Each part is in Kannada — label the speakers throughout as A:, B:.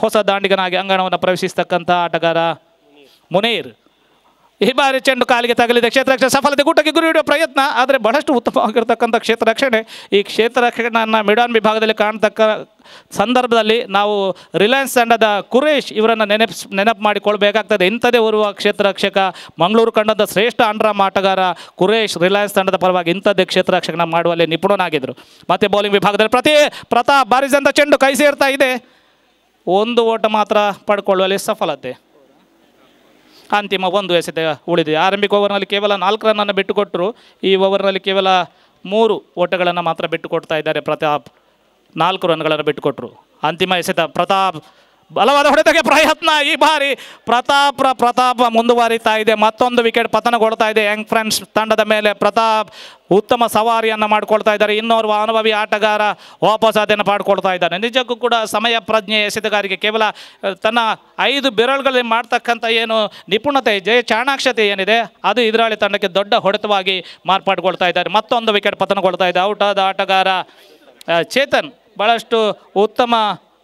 A: ಹೊಸ ದಾಂಡಿಗನಾಗಿ ಅಂಗಣವನ್ನು ಪ್ರವೇಶಿಸತಕ್ಕಂಥ ಆಟಗಾರ ಮುನೀರ್. ಈ ಬಾರಿ ಚೆಂಡು ಕಾಲಿಗೆ ತಗಲಿದೆ. ಕ್ಷೇತ್ರ ರಕ್ಷಣೆ ಸಫಲತೆ, ಗೂಟಕ್ಕೆ ಗುರಿ ಹಿಡಿಯುವ ಪ್ರಯತ್ನ, ಆದರೆ ಬಹಳಷ್ಟು ಉತ್ತಮವಾಗಿರ್ತಕ್ಕಂಥ ಕ್ಷೇತ್ರ ರಕ್ಷಣೆ. ಈ ಕ್ಷೇತ್ರ ರಕ್ಷಣೆಯನ್ನು ಮಿಡಾನ್ ವಿಭಾಗದಲ್ಲಿ ಕಾಣತಕ್ಕ ಸಂದರ್ಭದಲ್ಲಿ ನಾವು ರಿಲಯನ್ಸ್ ತಂಡದ ಕುರೇಶ್ ಇವರನ್ನು ನೆನಪು ಮಾಡಿಕೊಳ್ಬೇಕಾಗ್ತದೆ. ಇಂಥದೇ ಓರ್ವ ಕ್ಷೇತ್ರ ರಕ್ಷಕ, ಮಂಗಳೂರು ಕಂಡದ ಶ್ರೇಷ್ಠ ಅಂಡ್ರಾಮ್ ಆಟಗಾರ ಕುರೇಶ್ ರಿಲಯನ್ಸ್ ತಂಡದ ಪರವಾಗಿ ಇಂಥದ್ದೇ ಕ್ಷೇತ್ರ ರಕ್ಷಣೆ ಮಾಡುವಲ್ಲಿ ನಿಪುಣನಾಗಿದ್ದರು. ಮತ್ತು ಬೌಲಿಂಗ್ ವಿಭಾಗದಲ್ಲಿ ಪ್ರತಾಪ್ ಬಾರಿಸಿದಂಥ ಚೆಂಡು ಕೈ ಸೇರ್ತಾ ಇದೆ. ಒಂದು ಓಟ ಮಾತ್ರ ಪಡ್ಕೊಳ್ಳುವಲ್ಲಿ ಸಫಲತೆ. ಅಂತಿಮ ಒಂದು ಎಸೆತ ಉಳಿದಿದೆ. ಆರಂಭಿಕ ಓವರ್ನಲ್ಲಿ ಕೇವಲ 4 ರನ್ನನ್ನು ಬಿಟ್ಟುಕೊಟ್ಟರು. ಈ ಓವರ್ನಲ್ಲಿ ಕೇವಲ 3 ಓಟಗಳನ್ನು ಮಾತ್ರ ಬಿಟ್ಟುಕೊಡ್ತಾ ಇದ್ದಾರೆ ಪ್ರತಾಪ್. 4 ರನ್ಗಳನ್ನು ಬಿಟ್ಟುಕೊಟ್ಟರು. ಅಂತಿಮ ಎಸೆತ ಪ್ರತಾಪ್, ಬಲವಾದ ಹೊಡೆತಕ್ಕೆ ಪ್ರಯತ್ನ. ಈ ಬಾರಿ ಪ್ರತಾಪ ಮುಂದುವರಿತಾ ಇದೆ. ಮತ್ತೊಂದು ವಿಕೆಟ್ ಪತನಗೊಳ್ತಾ ಇದೆ ಯಂಗ್ ಫ್ರೆಂಡ್ಸ್ ತಂಡದ ಮೇಲೆ. ಪ್ರತಾಪ್ ಉತ್ತಮ ಸವಾರಿಯನ್ನು ಮಾಡಿಕೊಳ್ತಾ ಇದ್ದಾರೆ. ಇನ್ನೋರ್ವ ಅನುಭವಿ ಆಟಗಾರ ವಾಪಸ್ ಅದನ್ನು ಮಾಡಿಕೊಳ್ತಾ ಇದ್ದಾನೆ. ನಿಜಕ್ಕೂ ಕೂಡ ಸಮಯ ಪ್ರಜ್ಞೆ ಎಸೆತಗಾರಿಗೆ ಕೇವಲ ತನ್ನ 5 ಬೆರಳುಗಳಲ್ಲಿ ಮಾಡ್ತಕ್ಕಂಥ ಏನು ನಿಪುಣತೆ, ಚಾಣಾಕ್ಷತೆ ಏನಿದೆ ಅದು ಎದುರಾಳಿ ತಂಡಕ್ಕೆ ದೊಡ್ಡ ಹೊಡೆತವಾಗಿ ಮಾರ್ಪಾಡುಗೊಳ್ತಾ ಇದ್ದಾರೆ. ಮತ್ತೊಂದು ವಿಕೆಟ್ ಪತನಗೊಳ್ತಾ ಇದೆ. ಔಟ್ ಆದ ಆಟಗಾರ ಚೇತನ್ ಭಾಳಷ್ಟು ಉತ್ತಮ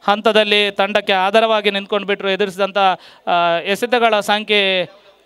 A: ಹಂತದಲ್ಲಿ ತಂಡಕ್ಕೆ ಆಧಾರವಾಗಿ ನಿಂತ್ಕೊಂಡು ಬಿಟ್ಟರು. ಎದುರಿಸಿದಂಥ ಎಸೆತಗಳ ಸಂಖ್ಯೆ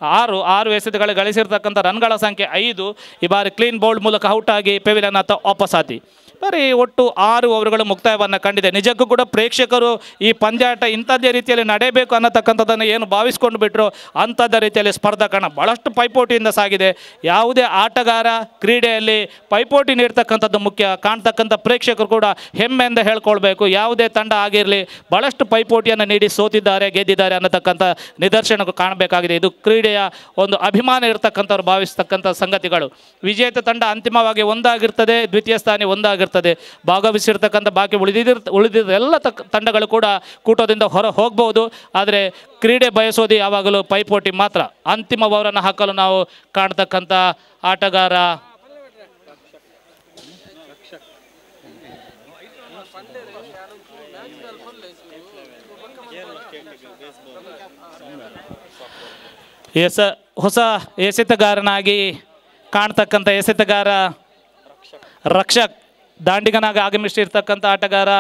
A: 6 ಎಸೆತಗಳು ಗಳಿಸಿರ್ತಕ್ಕಂಥ ರನ್ಗಳ ಸಂಖ್ಯೆ 5. ಈ ಬಾರಿ ಕ್ಲೀನ್ ಬೌಲ್ಡ್ ಮೂಲಕ ಔಟ್ ಆಗಿ ಪೆವಿಲಿಯನ್ ಅಥವಾ ವಾಪಸಾತಿ. ಬರೀ ಒಟ್ಟು 6 ಓವರ್ಗಳು ಮುಕ್ತಾಯವನ್ನು ಕಂಡಿದೆ. ನಿಜಕ್ಕೂ ಕೂಡ ಪ್ರೇಕ್ಷಕರು ಈ ಪಂದ್ಯಾಟ ಇಂಥದ್ದೇ ರೀತಿಯಲ್ಲಿ ನಡೆಯಬೇಕು ಅನ್ನತಕ್ಕಂಥದ್ದನ್ನು ಏನು ಭಾವಿಸ್ಕೊಂಡು ಬಿಟ್ಟರು ಅಂಥದ್ದೇ ರೀತಿಯಲ್ಲಿ ಸ್ಪರ್ಧಕಣ ಭಾಳಷ್ಟು ಪೈಪೋಟಿಯಿಂದ ಸಾಗಿದೆ. ಯಾವುದೇ ಆಟಗಾರ ಕ್ರೀಡೆಯಲ್ಲಿ ಪೈಪೋಟಿ ನೀಡ್ತಕ್ಕಂಥದ್ದು ಮುಖ್ಯ. ಕಾಣ್ತಕ್ಕಂಥ ಪ್ರೇಕ್ಷಕರು ಕೂಡ ಹೆಮ್ಮೆಯಿಂದ ಹೇಳ್ಕೊಳ್ಬೇಕು. ಯಾವುದೇ ತಂಡ ಆಗಿರಲಿ ಭಾಳಷ್ಟು ಪೈಪೋಟಿಯನ್ನು ನೀಡಿ ಸೋತಿದ್ದಾರೆ, ಗೆದ್ದಿದ್ದಾರೆ ಅನ್ನತಕ್ಕಂಥ ನಿದರ್ಶನ ಕಾಣಬೇಕಾಗಿದೆ. ಇದು ಕ್ರೀಡೆಯ ಒಂದು ಅಭಿಮಾನ ಇರತಕ್ಕಂಥವ್ರು ಭಾವಿಸ್ತಕ್ಕಂಥ ಸಂಗತಿಗಳು. ವಿಜೇತ ತಂಡ ಅಂತಿಮವಾಗಿ ಒಂದಾಗಿರ್ತದೆ, ದ್ವಿತೀಯ ಸ್ಥಾನ ಒಂದಾಗಿರ್ತದೆ. ಭಾಗವಹಿಸಿರ್ತಕ್ಕಂಥ ಬಾಕಿ ಉಳಿದಿದ್ದ ಎಲ್ಲ ತಂಡಗಳು ಕೂಡ ಕೂಟದಿಂದ ಹೊರ ಹೋಗ್ಬೋದು. ಆದರೆ ಕ್ರೀಡೆ ಬಯಸೋದು ಯಾವಾಗಲೂ ಪೈಪೋಟಿ ಮಾತ್ರ. ಅಂತಿಮ ಓವರನ್ನು ಹಾಕಲು ನಾವು ಕಾಣ್ತಕ್ಕಂಥ ಆಟಗಾರ ಹೊಸ ಎಸೆತಗಾರನಾಗಿ ಕಾಣ್ತಕ್ಕಂಥ ಎಸೆತಗಾರ ರಕ್ಷಕ್, ದಾಂಡಿಗನಾಗಿ ಆಗಮಿಸಿರ್ತಕ್ಕಂಥ ಆಟಗಾರ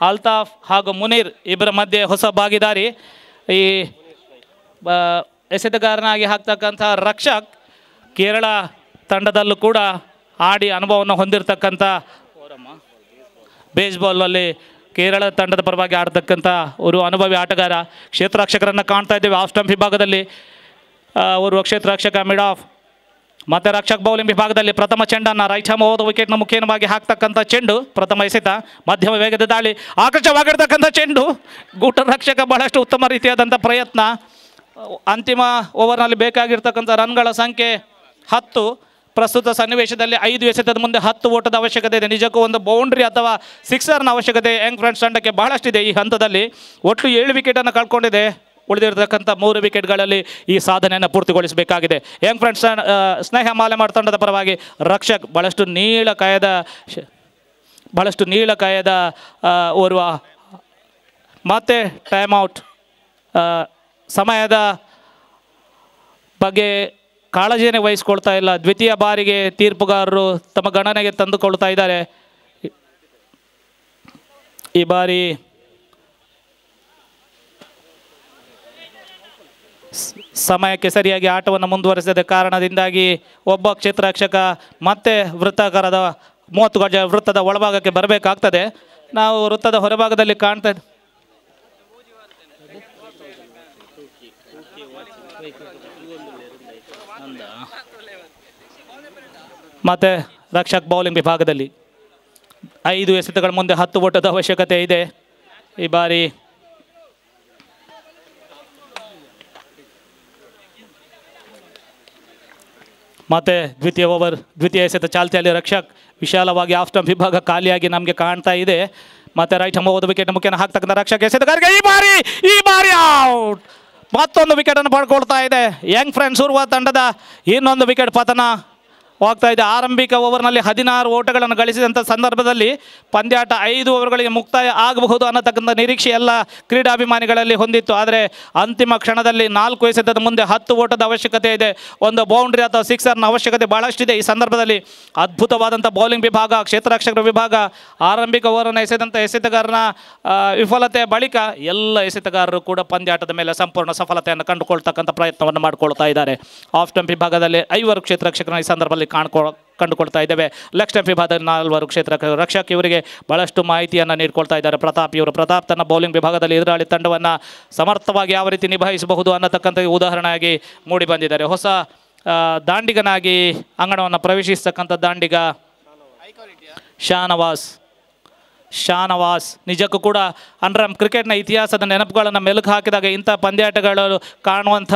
A: ಅಲ್ತಾಫ್ ಹಾಗೂ ಮುನೀರ್ ಇಬ್ಬರ ಮಧ್ಯೆ ಹೊಸ ಭಾಗಿದಾರಿ. ಈ ಎಸೆತಗಾರನಾಗಿ ಹಾಕ್ತಕ್ಕಂಥ ರಕ್ಷಕ್ ಕೇರಳ ತಂಡದಲ್ಲೂ ಕೂಡ ಆಡಿ ಅನುಭವವನ್ನು ಹೊಂದಿರತಕ್ಕಂಥ ಬೇಸ್ಬಾಲ್ನಲ್ಲಿ ಕೇರಳ ತಂಡದ ಪರವಾಗಿ ಆಡ್ತಕ್ಕಂಥ ಒಂದು ಅನುಭವಿ ಆಟಗಾರ. ಕ್ಷೇತ್ರ ರಕ್ಷಕರನ್ನು ಕಾಣ್ತಾ ಇದ್ದೇವೆ. ಆಫ್ ಸ್ಟಂಪ್ ವಿಭಾಗದಲ್ಲಿ ಓರ್ವ ಕ್ಷೇತ್ರ ರಕ್ಷಕ ಮಿಡ್ ಆಫ್ ಮತ್ತು ರಕ್ಷಕ್ ಬೌಲಿಂಗ್ ವಿಭಾಗದಲ್ಲಿ ಪ್ರಥಮ ಚೆಂಡನ್ನು ರೈಟ್ ಹ್ಯಾಂಡ್ ಹೋದ ವಿಕೆಟ್ನ ಮುಖೇನವಾಗಿ ಹಾಕ್ತಕ್ಕಂಥ ಚೆಂಡು. ಪ್ರಥಮ ಎಸೆತ ಮಧ್ಯಮ ವೇಗದ ದಾಳಿ, ಆಕರ್ಷವಾಗಿರ್ತಕ್ಕಂಥ ಚೆಂಡು. ಗೂಟ ರಕ್ಷಕ ಬಹಳಷ್ಟು ಉತ್ತಮ ರೀತಿಯಾದಂಥ ಪ್ರಯತ್ನ. ಅಂತಿಮ ಓವರ್ನಲ್ಲಿ ಬೇಕಾಗಿರ್ತಕ್ಕಂಥ ರನ್ಗಳ ಸಂಖ್ಯೆ 10. ಪ್ರಸ್ತುತ ಸನ್ನಿವೇಶದಲ್ಲಿ 5 ಎಸೆತದ ಮುಂದೆ 10 ಓಟದ ಅವಶ್ಯಕತೆ ಇದೆ. ನಿಜಕ್ಕೂ ಒಂದು ಬೌಂಡ್ರಿ ಅಥವಾ ಸಿಕ್ಸರ್ನ ಅವಶ್ಯಕತೆ ಯಂಗ್ ಫ್ರೆಂಡ್ಸ್ ತಂಡಕ್ಕೆ ಬಹಳಷ್ಟಿದೆ. ಈ ಹಂತದಲ್ಲಿ ಒಟ್ಟು 7 ವಿಕೆಟನ್ನು ಕಳ್ಕೊಂಡಿದೆ. ಉಳಿದಿರತಕ್ಕಂಥ 3 ವಿಕೆಟ್ಗಳಲ್ಲಿ ಈ ಸಾಧನೆಯನ್ನು ಪೂರ್ತಿಗೊಳಿಸಬೇಕಾಗಿದೆ. ಯಂಗ್ ಫ್ರೆಂಡ್ಸ್ ಸ್ನೇಹ ಮಾಲೆಮಾಡ್ ತಂಡದ ಪರವಾಗಿ ರಕ್ಷಕ್ ಬಹಳಷ್ಟು ನೀಳಕಾಯದ ಓರ್ವ. ಮತ್ತೆ ಟೈಮ್ ಔಟ್. ಸಮಯದ ಬಗ್ಗೆ ಕಾಳಜಿಯನ್ನೇ ವಹಿಸ್ಕೊಳ್ತಾ ಇಲ್ಲ. ದ್ವಿತೀಯ ಬಾರಿಗೆ ತೀರ್ಪುಗಾರರು ತಮ್ಮ ಗಣನೆಗೆ ತಂದುಕೊಳ್ತಾ ಇದ್ದಾರೆ. ಈ ಬಾರಿ ಸಮಯಕ್ಕೆ ಸರಿಯಾಗಿ ಆಟವನ್ನು ಮುಂದುವರಿಸದ ಕಾರಣದಿಂದಾಗಿ ಒಬ್ಬ ಕ್ಷೇತ್ರ ರಕ್ಷಕ ಮತ್ತೆ ವೃತ್ತಾಕಾರದ 30 ಗಜ ವೃತ್ತದ ಒಳಭಾಗಕ್ಕೆ ಬರಬೇಕಾಗ್ತದೆ. ನಾವು ವೃತ್ತದ ಹೊರಭಾಗದಲ್ಲಿ ಕಾಣ್ತಾ ಮತ್ತು ರಕ್ಷಕ್ ಬೌಲಿಂಗ್ ವಿಭಾಗದಲ್ಲಿ 5 ಎಸೆತಗಳ ಮುಂದೆ 10 ಓಟದ ಅವಶ್ಯಕತೆ ಇದೆ. ಈ ಬಾರಿ ಮತ್ತು ದ್ವಿತೀಯ ಎಸೆತ ಚಾಲ್ತಿಯಲ್ಲಿ ರಕ್ಷಕ್ ವಿಶಾಲವಾಗಿ ಆಫ್ ಸ್ಟಂಪ್ ವಿಭಾಗ ಖಾಲಿಯಾಗಿ ನಮಗೆ ಕಾಣ್ತಾ ಇದೆ. ಮತ್ತು ರೈಟ್ ಹ್ಯಾಂಡ್ ಹೋದ ವಿಕೆಟ್ ಮುಖೇನ ಹಾಕ್ತಕ್ಕಂಥ ರಕ್ಷಕ್ ಎಸೆತಗಾರಿಗೆ ಈ ಬಾರಿ ಔಟ್. ಮತ್ತೊಂದು ವಿಕೆಟನ್ನು ಪಡ್ಕೊಳ್ತಾ ಇದೆ ಯಂಗ್ ಫ್ರೆಂಡ್ಸ್ ಉರ್ವ ತಂಡದ. ಇನ್ನೊಂದು ವಿಕೆಟ್ ಪತನ ಹೋಗ್ತಾ ಇದೆ. ಆರಂಭಿಕ ಓವರ್ನಲ್ಲಿ 16 ಓಟಗಳನ್ನು ಗಳಿಸಿದಂಥ ಸಂದರ್ಭದಲ್ಲಿ ಪಂದ್ಯಾಟ 5 ಓವರ್ಗಳಿಗೆ ಮುಕ್ತಾಯ ಆಗಬಹುದು ಅನ್ನತಕ್ಕಂಥ ನಿರೀಕ್ಷೆ ಎಲ್ಲ ಕ್ರೀಡಾಭಿಮಾನಿಗಳಲ್ಲಿ ಹೊಂದಿತ್ತು. ಆದರೆ ಅಂತಿಮ ಕ್ಷಣದಲ್ಲಿ 4 ಎಸೆತದ ಮುಂದೆ 10 ಓಟದ ಅವಶ್ಯಕತೆ ಇದೆ. ಒಂದು ಬೌಂಡ್ರಿ ಅಥವಾ ಸಿಕ್ಸರ್ನ ಅವಶ್ಯಕತೆ ಭಾಳಷ್ಟಿದೆ. ಈ ಸಂದರ್ಭದಲ್ಲಿ ಅದ್ಭುತವಾದಂಥ ಬೌಲಿಂಗ್ ವಿಭಾಗ, ಕ್ಷೇತ್ರರಕ್ಷಕರ ವಿಭಾಗ, ಆರಂಭಿಕ ಓವರನ್ನು ಎಸೆದಂಥ ಎಸೆತಗಾರನ ವಿಫಲತೆಯ ಬಳಿಕ ಎಲ್ಲ ಎಸೆತಗಾರರು ಕೂಡ ಪಂದ್ಯಾಟದ ಮೇಲೆ ಸಂಪೂರ್ಣ ಸಫಲತೆಯನ್ನು ಕಂಡುಕೊಳ್ತಕ್ಕಂಥ ಪ್ರಯತ್ನವನ್ನು ಮಾಡಿಕೊಳ್ತಾ ಇದ್ದಾರೆ. ಆಫ್ ಸ್ಟಂಪ್ ವಿಭಾಗದಲ್ಲಿ 5 ಕ್ಷೇತ್ರರಕ್ಷಕರನ್ನ ಈ ಸಂದರ್ಭದಲ್ಲಿ ಕಂಡುಕೊಳ್ತಾ ಇದ್ದೇವೆ. ಲೆಗ್ ಸ್ಟಂಪ್ ವಿಭಾಗದಲ್ಲಿ 4 ಕ್ಷೇತ್ರ ರಕ್ಷಕ ಇವರಿಗೆ ಬಹಳಷ್ಟು ಮಾಹಿತಿಯನ್ನು ನೀಡಿಕೊಳ್ತಾ ಇದ್ದಾರೆ ಪ್ರತಾಪ್ ಇವರು. ಪ್ರತಾಪ್ ತನ್ನ ಬೌಲಿಂಗ್ ವಿಭಾಗದಲ್ಲಿ ಎದುರಾಳಿ ತಂಡವನ್ನು ಸಮರ್ಥವಾಗಿ ಯಾವ ರೀತಿ ನಿಭಾಯಿಸಬಹುದು ಅನ್ನತಕ್ಕಂಥ ಉದಾಹರಣೆಯಾಗಿ ಮೂಡಿ ಬಂದಿದ್ದಾರೆ. ಹೊಸ ದಾಂಡಿಗನಾಗಿ ಅಂಗಣವನ್ನು ಪ್ರವೇಶಿಸತಕ್ಕಂಥ ದಾಂಡಿಗ ಶಾನವಾಸ್ ನಿಜಕ್ಕೂ ಕೂಡ ಅಂಡರ್ ಕ್ರಿಕೆಟ್ನ ಇತಿಹಾಸದ ನೆನಪುಗಳನ್ನು ಮೆಲುಕು ಹಾಕಿದಾಗ ಇಂಥ ಪಂದ್ಯಾಟಗಳು ಕಾಣುವಂಥ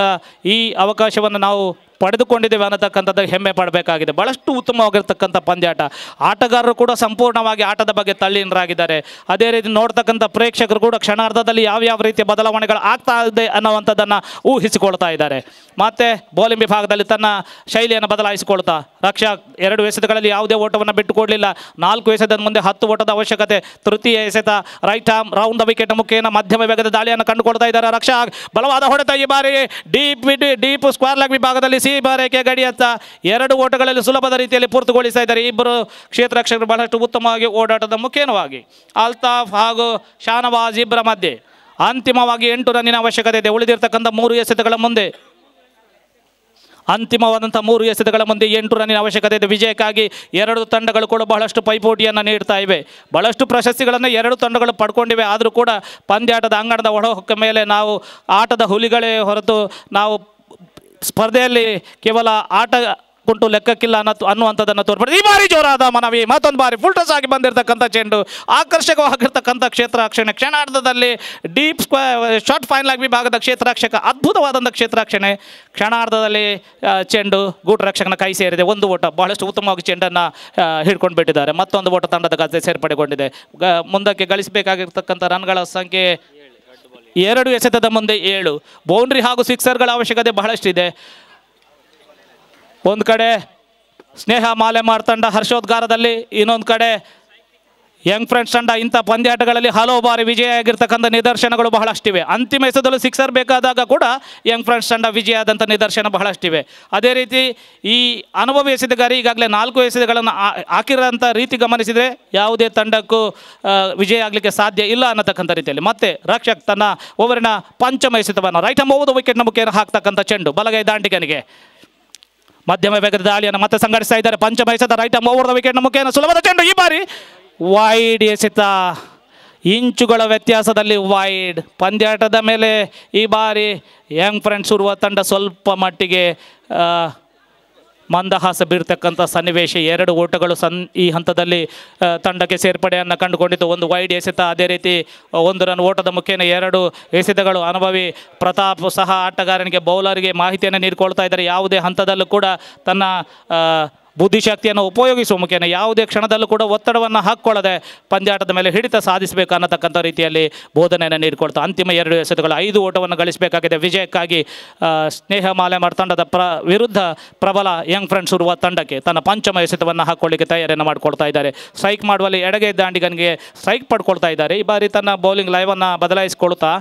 A: ಈ ಅವಕಾಶವನ್ನು ನಾವು ಪಡೆದುಕೊಂಡಿದ್ದೇವೆ ಅನ್ನತಕ್ಕಂಥದ್ದು ಹೆಮ್ಮೆ ಪಡಬೇಕಾಗಿದೆ. ಭಾಳಷ್ಟು ಉತ್ತಮವಾಗಿರ್ತಕ್ಕಂಥ ಪಂದ್ಯಾಟ. ಆಟಗಾರರು ಕೂಡ ಸಂಪೂರ್ಣವಾಗಿ ಆಟದ ಬಗ್ಗೆ ತಲ್ಲೀನರಾಗಿದ್ದಾರೆ. ಅದೇ ರೀತಿ ನೋಡ್ತಕ್ಕಂಥ ಪ್ರೇಕ್ಷಕರು ಕೂಡ ಕ್ಷಣಾರ್ಧದಲ್ಲಿ ಯಾವ್ಯಾವ ರೀತಿಯ ಬದಲಾವಣೆಗಳು ಆಗ್ತಾ ಇದೆ ಅನ್ನುವಂಥದ್ದನ್ನು ಊಹಿಸಿಕೊಳ್ತಾ ಇದ್ದಾರೆ. ಮತ್ತು ಬೌಲಿಂಗ್ ವಿಭಾಗದಲ್ಲಿ ತನ್ನ ಶೈಲಿಯನ್ನು ಬದಲಾಯಿಸಿಕೊಳ್ತಾ ರಕ್ಷಕ್ 2 ಎಸೆತಗಳಲ್ಲಿ ಯಾವುದೇ ಓಟವನ್ನು ಬಿಟ್ಟುಕೊಡಲಿಲ್ಲ. 4 ಎಸೆತದ ಮುಂದೆ 10 ಓಟದ ಅವಶ್ಯಕತೆ. ತೃತೀಯ ಎಸೆತ right arm round the wicket ಮುಖೇನ ಮಧ್ಯಮ ವೇಗದ ದಾಳಿಯನ್ನು ಕಂಡುಕೊಳ್ತಾ ಇದ್ದಾರೆ ರಕ್ಷಕ್. ಬಲವಾದ ಹೊಡೆತ ಈ ಬಾರಿ ಡೀಪ್ ಸ್ಕ್ವೇರ್ ಲೆಗ್ ವಿಭಾಗದಲ್ಲಿ ಬಾರೇಕೆ ಗಡಿಯತ್ತ 2 ಓಟಗಳಲ್ಲಿ ಸುಲಭದ ರೀತಿಯಲ್ಲಿ ಪೂರ್ತಿಗೊಳಿಸ್ತಾ ಇದ್ದಾರೆ. ಇಬ್ಬರು ಕ್ಷೇತ್ರರಕ್ಷಕರು ಬಹಳಷ್ಟು ಉತ್ತಮವಾಗಿ ಓಡಾಟದ ಮುಖೇನವಾಗಿ ಅಲ್ತಾಫ್ ಹಾಗೂ ಶಾನವಾಜ್ ಇಬ್ಬರ ಮಧ್ಯೆ ಅಂತಿಮವಾಗಿ 8 ರನ್ನಿನ ಅವಶ್ಯಕತೆ ಇದೆ. ಉಳಿದಿರ್ತಕ್ಕಂಥ 3 ಎಸೆತಗಳ ಮುಂದೆ ಅಂತಿಮವಾದಂಥ 3 ಎಸೆತಗಳ ಮುಂದೆ 8 ರನ್ನಿನ ಅವಶ್ಯಕತೆ ಇದೆ. ವಿಜಯಕ್ಕಾಗಿ 2 ತಂಡಗಳು ಕೂಡ ಬಹಳಷ್ಟು ಪೈಪೋಟಿಯನ್ನು ನೀಡ್ತಾ ಇವೆ. ಬಹಳಷ್ಟು ಪ್ರಶಸ್ತಿಗಳನ್ನು 2 ತಂಡಗಳು ಪಡ್ಕೊಂಡಿವೆ. ಆದರೂ ಕೂಡ ಪಂದ್ಯಾಟದ ಅಂಗಣದ ಒಳಹೊಕ್ಕ ಮೇಲೆ ನಾವು ಆಟದ ಹುಲಿಗಳೇ ಹೊರತು ನಾವು ಸ್ಪರ್ಧೆಯಲ್ಲಿ ಕೇವಲ ಆಟ ಕುಂಟು ಲೆಕ್ಕಕ್ಕಿಲ್ಲ ಅನ್ನುವಂಥದ್ದನ್ನು ತೋರ್ಪಡಿದೆ. ಈ ಬಾರಿ ಜೋರಾದ ಮನವಿ. ಮತ್ತೊಂದು ಬಾರಿ ಫುಲ್ ಟಸ್ ಆಗಿ ಬಂದಿರತಕ್ಕಂಥ ಚೆಂಡು, ಆಕರ್ಷಕವಾಗಿರ್ತಕ್ಕಂಥ ಕ್ಷೇತ್ರರಕ್ಷಣೆ. ಕ್ಷಣಾರ್ಧದಲ್ಲಿ ಡೀಪ್ ಶಾರ್ಟ್ ಫೈನ್ ಲೆಗ್ ವಿಭಾಗದ ಕ್ಷೇತ್ರರಕ್ಷಕ ಅದ್ಭುತವಾದಂಥ ಕ್ಷೇತ್ರರಕ್ಷಣೆ. ಕ್ಷಣಾರ್ಧದಲ್ಲಿ ಚೆಂಡು ಗೂಟು ರಕ್ಷಕನ ಕೈ ಸೇರಿದೆ. 1 ಓಟ. ಬಹಳಷ್ಟು ಉತ್ತಮವಾಗಿ ಚೆಂಡನ್ನು ಹಿಡ್ಕೊಂಡು ಬಿಟ್ಟಿದ್ದಾರೆ. ಮತ್ತೊಂದು ಓಟ ತಂಡದ ಖಾತೆ ಸೇರ್ಪಡೆಗೊಂಡಿದೆ. ಮುಂದಕ್ಕೆ ಗಳಿಸಬೇಕಾಗಿರ್ತಕ್ಕಂಥ ರನ್ಗಳ ಸಂಖ್ಯೆ 2 ಎಸೆತದ ಮುಂದೆ 7. ಬೌಂಡ್ರಿ ಹಾಗೂ ಸಿಕ್ಸರ್ಗಳ ಅವಶ್ಯಕತೆ ಬಹಳಷ್ಟಿದೆ. ಒಂದು ಕಡೆ ಸ್ನೇಹ ಮಾಲೆಮಾರ್ ತಂಡ ಹರ್ಷೋದ್ಗಾರದಲ್ಲಿ, ಇನ್ನೊಂದು ಕಡೆ ಯಂಗ್ ಫ್ರೆಂಡ್ಸ್ ತಂಡ ಇಂಥ ಪಂದ್ಯಾಟಗಳಲ್ಲಿ ಹಲವು ಬಾರಿ ವಿಜಯ ಆಗಿರ್ತಕ್ಕಂಥ ನಿದರ್ಶನಗಳು ಬಹಳಷ್ಟಿವೆ. ಅಂತಿಮ ಎಸೆದಲು ಸಿಕ್ಸರ್ ಬೇಕಾದಾಗ ಕೂಡ ಯಂಗ್ ಫ್ರೆಂಡ್ಸ್ ತಂಡ ವಿಜಯ ಆದಂಥ ನಿದರ್ಶನ ಬಹಳಷ್ಟಿವೆ. ಅದೇ ರೀತಿ ಈ ಅನುಭವಿ ಎಸೆತಗಾರ ಈಗಾಗಲೇ 4 ಎಸೆತಗಳನ್ನು ಹಾಕಿರೋಂಥ ರೀತಿ ಗಮನಿಸಿದರೆ ಯಾವುದೇ ತಂಡಕ್ಕೂ ವಿಜಯ ಆಗಲಿಕ್ಕೆ ಸಾಧ್ಯ ಇಲ್ಲ ಅನ್ನತಕ್ಕಂಥ ರೀತಿಯಲ್ಲಿ. ಮತ್ತೆ ರಕ್ಷಕ್ ತನ್ನ ಓವರಿನ ಪಂಚಮ ಎಸೆತವನ್ನು ರೈಟ್ ಆರ್ಮ್ ಓವರ್ ದ ವಿಕೆಟ್ನ ಮುಖೇನ ಹಾಕ್ತಕ್ಕಂಥ ಚೆಂಡು ಬಲಗೈ ದಾಂಡಿಗನಿಗೆ ಮಧ್ಯಮ ವೇಗದ ದಾಳಿಯನ್ನು ಮತ್ತೆ ಸಂಘಟಿಸ್ತಾ ಇದ್ದಾರೆ. ಪಂಚಮ ಎಸೆತ ರೈಟ್ ಆರ್ಮ್ ಓವರ್ ದ ವಿಕೆಟ್ನ ಮುಖೇನ ಸುಲಭದ ಚೆಂಡು. ಈ ಬಾರಿ ವೈಡ್ ಎಸೆತ, ಇಂಚುಗಳ ವ್ಯತ್ಯಾಸದಲ್ಲಿ ವೈಡ್. ಪಂದ್ಯಾಟದ ಮೇಲೆ ಈ ಬಾರಿ ಯಂಗ್ ಫ್ರೆಂಡ್ಸ್ ಉರುವ ತಂಡ ಸ್ವಲ್ಪ ಮಟ್ಟಿಗೆ ಮಂದಹಾಸ ಬೀರ್ತಕ್ಕಂಥ ಸನ್ನಿವೇಶ. 2 ಓಟಗಳು ಈ ಹಂತದಲ್ಲಿ ತಂಡಕ್ಕೆ ಸೇರ್ಪಡೆಯನ್ನು ಕಂಡುಕೊಂಡಿತ್ತು. 1 ವೈಡ್ ಎಸೆತ, ಅದೇ ರೀತಿ 1 ರನ್ ಓಟದ ಮುಖೇನ 2 ಎಸೆತಗಳು. ಅನುಭವಿ ಪ್ರತಾಪ್ ಸಹ ಆಟಗಾರನಿಗೆ ಬೌಲರ್ಗೆ ಮಾಹಿತಿಯನ್ನು ನೀಡಿಕೊಳ್ತಾ ಇದ್ದಾರೆ. ಯಾವುದೇ ಹಂತದಲ್ಲೂ ಕೂಡ ತನ್ನ ಬುದ್ಧಿಶಕ್ತಿಯನ್ನು ಉಪಯೋಗಿಸುವ ಮುಖೇನ ಯಾವುದೇ ಕ್ಷಣದಲ್ಲೂ ಕೂಡ ಒತ್ತಡವನ್ನು ಹಾಕ್ಕೊಳ್ಳದೆ ಪಂದ್ಯಾಟದ ಮೇಲೆ ಹಿಡಿತ ಸಾಧಿಸಬೇಕು ಅನ್ನತಕ್ಕಂಥ ರೀತಿಯಲ್ಲಿ ಬೋಧನೆಯನ್ನು ನೀಡಿಕೊಳ್ತಾ ಅಂತಿಮ 2 ಎಸೆತಗಳು 5 ಓಟವನ್ನು ಗಳಿಸಬೇಕಾಗಿದೆ. ವಿಜಯಕ್ಕಾಗಿ ಸ್ನೇಹ ಮಾಲೆಮಾರ್ ತಂಡದ ವಿರುದ್ಧ ಪ್ರಬಲ ಯಂಗ್ ಫ್ರೆಂಡ್ಸ್ ಉರುವ ತಂಡಕ್ಕೆ ತನ್ನ ಪಂಚಮ ಎಸೆತವನ್ನು ಹಾಕ್ಕೊಳ್ಳಿಕ್ಕೆ ತಯಾರಿಯನ್ನು ಮಾಡಿಕೊಳ್ತಾ ಇದ್ದಾರೆ. ಸ್ಟ್ರೈಕ್ ಮಾಡುವಲ್ಲಿ ಎಡಗೈ ದಾಂಡಿಗನಿಗೆ ಸ್ಟ್ರೈಕ್ ಪಡ್ಕೊಳ್ತಾ ಇದ್ದಾರೆ. ಈ ಬಾರಿ ತನ್ನ ಬೌಲಿಂಗ್ ಲೈವನ್ನು ಬದಲಾಯಿಸಿಕೊಳ್ತಾ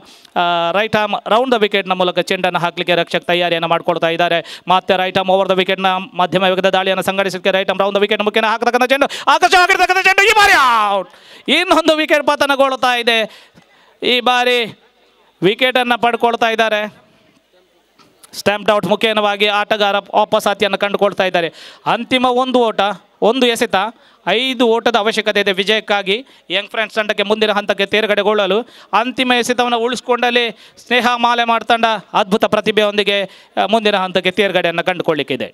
A: ರೈಟ್ ಆರ್ಮ್ ರೌಂಡ್ ದ ವಿಕೆಟ್ನ ಮೂಲಕ ಚೆಂಡನ್ನು ಹಾಕಲಿಕ್ಕೆ ರಕ್ಷಕ್ ತಯಾರಿಯನ್ನು ಮಾಡಿಕೊಳ್ತಾ ಇದ್ದಾರೆ. ಮತ್ತೆ ರೈಟ್ ಆರ್ಮ್ ಓವರ್ ದ ವಿಕೆಟ್ನ ಮಧ್ಯಮ ವೇಗದ ದಾಳಿಯನ್ನು ಸಂಘಟಿಸಲಿಕ್ಕೆ right arm round the wicket ಮುಖೇನ ಹಾಕತಕ್ಕಂಥ ಚೆಂಡು, ಆಕರ್ಷವಾಗಿರ್ತಕ್ಕಂಥ ಚೆಂಡು. ಈ ಬಾರಿ ಔಟ್. ಇನ್ನೊಂದು ವಿಕೆಟ್ ಪತನಗೊಳ್ತಾ ಇದೆ. ಈ ಬಾರಿ ವಿಕೆಟನ್ನು ಪಡ್ಕೊಳ್ತಾ ಇದ್ದಾರೆ. ಸ್ಟ್ಯಾಂಪ್ ಔಟ್ ಮುಖೇನವಾಗಿ ಆಟಗಾರ ವಾಪಸಾತಿಯನ್ನು ಕಂಡುಕೊಳ್ತಾ ಇದ್ದಾರೆ. ಅಂತಿಮ 1 ಓಟ 1 ಎಸೆತ 5 ಓಟದ ಅವಶ್ಯಕತೆ ಇದೆ ವಿಜಯಕ್ಕಾಗಿ ಯಂಗ್ ಫ್ರೆಂಡ್ಸ್ ತಂಡಕ್ಕೆ ಮುಂದಿನ ಹಂತಕ್ಕೆ ತೇರ್ಗಡೆಗೊಳ್ಳಲು. ಅಂತಿಮ ಎಸೆತವನ್ನು ಉಳಿಸ್ಕೊಂಡಲ್ಲಿ ಸ್ನೇಹ ಮಾಲೆಮಾರ್ ತಂಡ ಅದ್ಭುತ ಪ್ರತಿಭೆಯೊಂದಿಗೆ ಮುಂದಿನ ಹಂತಕ್ಕೆ ತೇರ್ಗಡೆಯನ್ನು ಕಂಡುಕೊಳ್ಳಿಕ್ಕಿದೆ.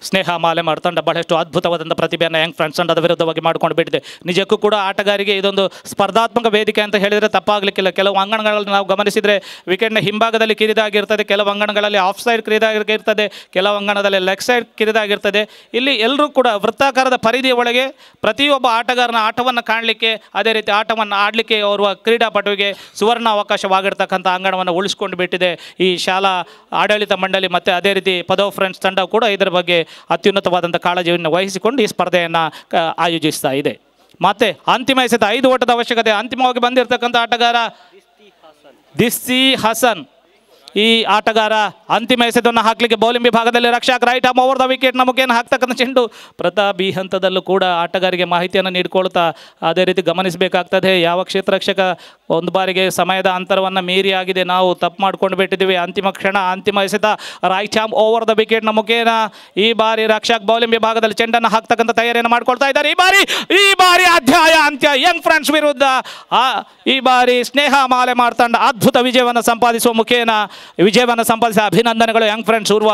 A: ಸ್ನೇಹ ಮಾಲೆಮಾರ್ ತಂಡ ಬಹಳಷ್ಟು ಅದ್ಭುತವಾದಂಥ ಪ್ರತಿಭೆಯನ್ನು ಯಂಗ್ ಫ್ರೆಂಡ್ಸ್ ತಂಡದ ವಿರುದ್ಧವಾಗಿ ಮಾಡ್ಕೊಂಡು ಬಿಟ್ಟಿದೆ. ನಿಜಕ್ಕೂ ಕೂಡ ಆಟಗಾರಿಗೆ ಇದೊಂದು ಸ್ಪರ್ಧಾತ್ಮಕ ವೇದಿಕೆ ಅಂತ ಹೇಳಿದರೆ ತಪ್ಪಾಗಲಿಕ್ಕಿಲ್ಲ. ಕೆಲವು ಅಂಗಣಗಳಲ್ಲಿ ನಾವು ಗಮನಿಸಿದರೆ ವಿಕೆಟ್ನ ಹಿಂಭಾಗದಲ್ಲಿ ಕಿರಿದಾಗಿರ್ತದೆ, ಕೆಲವು ಅಂಗಣಗಳಲ್ಲಿ ಆಫ್ ಸೈಡ್ ಕಿರಿದಾಗಿರ್ತದೆ, ಕೆಲವು ಅಂಗಣದಲ್ಲಿ ಲೆಗ್ ಸೈಡ್ ಕಿರಿದಾಗಿರ್ತದೆ. ಇಲ್ಲಿ ಎಲ್ಲರೂ ಕೂಡ ವೃತ್ತಾಕಾರದ ಪರಿಧಿಯ ಒಳಗೆ ಪ್ರತಿಯೊಬ್ಬ ಆಟಗಾರನ ಆಟವನ್ನು ಕಾಣಲಿಕ್ಕೆ, ಅದೇ ರೀತಿ ಆಟವನ್ನು ಆಡಲಿಕ್ಕೆ ಓರ್ವ ಕ್ರೀಡಾಪಟುವಿಗೆ ಸುವರ್ಣ ಅವಕಾಶವಾಗಿರ್ತಕ್ಕಂಥ ಅಂಗಣವನ್ನು ಉಳಿಸ್ಕೊಂಡು ಬಿಟ್ಟಿದೆ ಈ ಶಾಲಾ ಆಡಳಿತ ಮಂಡಳಿ. ಮತ್ತು ಅದೇ ರೀತಿ ಪದವ್ ಫ್ರೆಂಡ್ಸ್ ತಂಡ ಕೂಡ ಇದರ ಬಗ್ಗೆ ಅತ್ಯುನ್ನತವಾದಂಥ ಕಾಳಜಿಯನ್ನು ವಹಿಸಿಕೊಂಡು ಈ ಸ್ಪರ್ಧೆಯನ್ನು ಆಯೋಜಿಸ್ತಾ ಇದೆ. ಮತ್ತು ಅಂತಿಮ ಎಸೆತ 5 ಓಟದ ಅವಶ್ಯಕತೆ. ಅಂತಿಮವಾಗಿ ಬಂದಿರತಕ್ಕಂಥ ಆಟಗಾರ ದಿಸ್ಸಿ ಹಸನ್. ಈ ಆಟಗಾರ ಅಂತಿಮ ಎಸೆತವನ್ನು ಹಾಕಲಿಕ್ಕೆ ಬೌಲಿಂಗ್ ವಿಭಾಗದಲ್ಲಿ ರಕ್ಷಕ ರೈಟ್ ಆರ್ಮ್ ಓವರ್ ದ ವಿಕೆಟ್ನ ಮುಖೇನ ಹಾಕ್ತಕ್ಕಂಥ ಚೆಂಡು. ಪ್ರತಾಪ್ ಈ ಹಂತದಲ್ಲೂ ಕೂಡ ಆಟಗಾರಿಗೆ ಮಾಹಿತಿಯನ್ನು ನೀಡಿಕೊಳ್ತಾ ಅದೇ ರೀತಿ ಗಮನಿಸಬೇಕಾಗ್ತದೆ. ಯಾವ ಕ್ಷೇತ್ರ ರಕ್ಷಕ ಒಂದು ಬಾರಿಗೆ ಸಮಯದ ಅಂತರವನ್ನು ಮೀರಿ ಆಗಿದೆ, ನಾವು ತಪ್ಪು ಮಾಡ್ಕೊಂಡು ಬಿಟ್ಟಿದ್ದೀವಿ. ಅಂತಿಮ ಕ್ಷಣ ಅಂತಿಮ ಎಸೆತ ರೈಟ್ ಆರ್ಮ್ ಓವರ್ ದ ವಿಕೆಟ್ನ ಮುಖೇನ ಈ ಬಾರಿ ರಕ್ಷಕ ಬೌಲಿಂಗ್ ವಿಭಾಗದಲ್ಲಿ ಚೆಂಡನ್ನು ಹಾಕ್ತಕ್ಕಂಥ ತಯಾರಿಯನ್ನು ಮಾಡ್ಕೊಳ್ತಾ ಇದ್ದಾರೆ. ಈ ಬಾರಿ ಅಧ್ಯಾಯ ಅಂತ್ಯ ಯಂಗ್ ಫ್ರೆಂಡ್ಸ್ ವಿರುದ್ಧ. ಈ ಬಾರಿ ಸ್ನೇಹ ಮಾಲೆಮಾರ್ ತಂಡ ಅದ್ಭುತ ವಿಜಯವನ್ನು ಸಂಪಾದಿಸುವ ಮುಖೇನ ಸಂಪಾದಿಸಿದ ಅಭಿನಂದನೆಗಳು ಯಂಗ್ ಫ್ರೆಂಡ್ಸ್ ಊರ್ವ.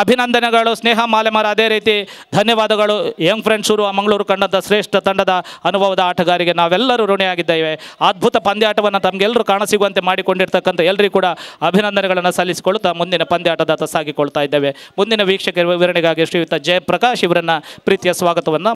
A: ಅಭಿನಂದನೆಗಳು ಸ್ನೇಹ ಮಾಲೆಮಾರ್. ಅದೇ ರೀತಿ ಧನ್ಯವಾದಗಳು ಯಂಗ್ ಫ್ರೆಂಡ್ಸ್ ಊರ್ವ ಮಂಗಳೂರು ಕಂಡಂಥ ಶ್ರೇಷ್ಠ ತಂಡದ ಅನುಭವದ ಆಟಗಾರಿಗೆ ನಾವೆಲ್ಲರೂ ಋಣಿಯಾಗಿದ್ದೇವೆ. ಅದ್ಭುತ ಪಂದ್ಯಾಟವನ್ನು ತಮಗೆಲ್ಲರೂ ಕಾಣಸಿಗುವಂತೆ ಮಾಡಿಕೊಂಡಿರ್ತಕ್ಕಂಥ ಎಲ್ಲರಿಗೂ ಕೂಡ ಅಭಿನಂದನೆಗಳನ್ನು ಸಲ್ಲಿಸಿಕೊಳ್ಳುತ್ತಾ ಮುಂದಿನ ಪಂದ್ಯಾಟದತ್ತ ಸಾಗಿಕೊಳ್ತಾ ಇದ್ದೇವೆ. ಮುಂದಿನ ವೀಕ್ಷಕರ ವಿವರಣೆಗಾಗಿ ಶ್ರೀಯುತ ಜಯಪ್ರಕಾಶ್ ಇವರನ್ನು ಪ್ರೀತಿಯ ಸ್ವಾಗತವನ್ನು